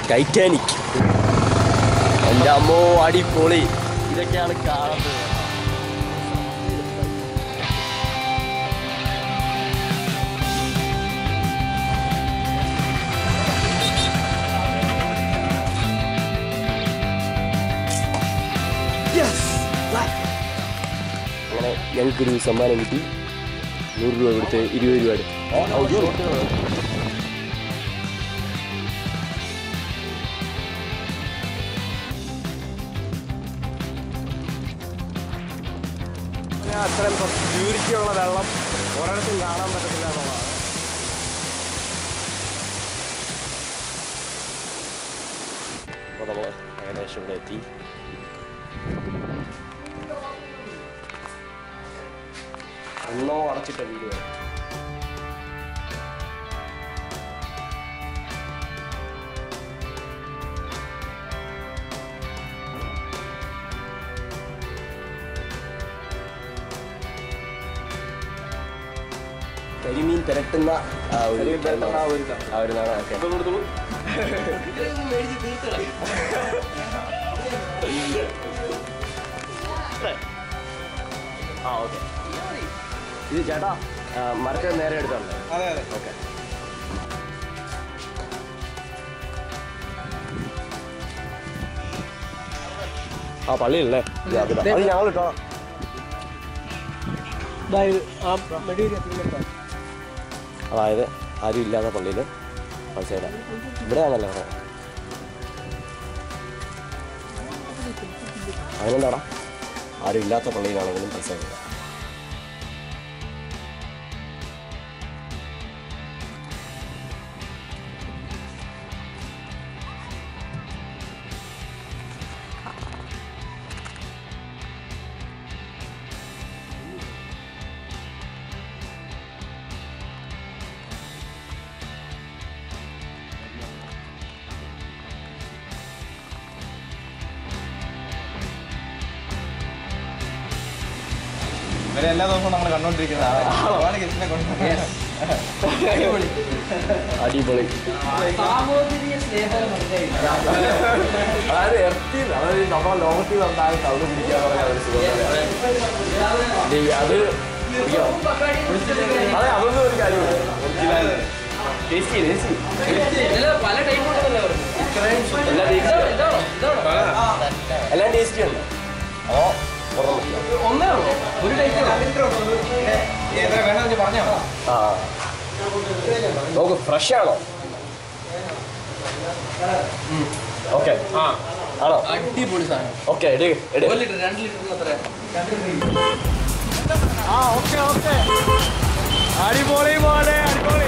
Titanic. എൻ്റെ അമ്മോ അടിപൊളി. ഇതൊക്കെയാണ് കാണുന്നത്. അങ്ങനെ ഞങ്ങൾക്കൊരു സമ്മാനം കിട്ടി. 100 രൂപ കൊടുത്ത് 20 രൂപ എടുത്ത് അത്രയും പ്യൂരിറ്റിയുള്ള വെള്ളം ഒരിടത്തും കാണാൻ പറ്റത്തില്ല എന്നുള്ളതാണ്. അപ്പോൾ നമ്മൾ ഏകദേശം ഇവിടെ എത്തി. ഒന്നോ അടച്ചിട്ട വീഡിയോ. കരിമീൻ തിരട്ടുന്ന ഒരു ഓക്കെ. ഇത് ചേട്ടാ മരത്തിൽ നേരെ എടുത്തോണ്ട്. ഓക്കെ. ആ പള്ളിയിലല്ലേ അത് ഞങ്ങൾ ഇട്ടോ. അതായത് ആരും ഇല്ലാത്ത പള്ളിയിൽ മനസ്സിലായില്ല. ഇവിടെയാണല്ലോ അതിനെന്താടാ ആരും ഇല്ലാത്ത പള്ളിയിലാണെങ്കിലും മനസ്സിലായില്ല. എല്ലാ ദിവസവും നമ്മൾ കണ്ടോണ്ടിരിക്കുന്നത് അടിപൊളി. അതായത് നമ്മളെ ലോകത്തിൽ വന്നാൽ കൗണ്ട് പിടിക്കാൻ പറഞ്ഞ ഒരു സുഖം. അത് അതെ അതൊന്നും ഒരു കാര്യമില്ല. എല്ലാം ടേസ്റ്റി ഉണ്ട്. അതോ നോക്ക് ഫ്രഷ് ആണോ? ഓക്കെ ആണോ? അടിപൊളി സാധനം. ഓക്കെ $1 ലിറ്റർ 2 ലിറ്റർ ഓക്കെ അടിപൊളി പോലെ അടിപൊളി.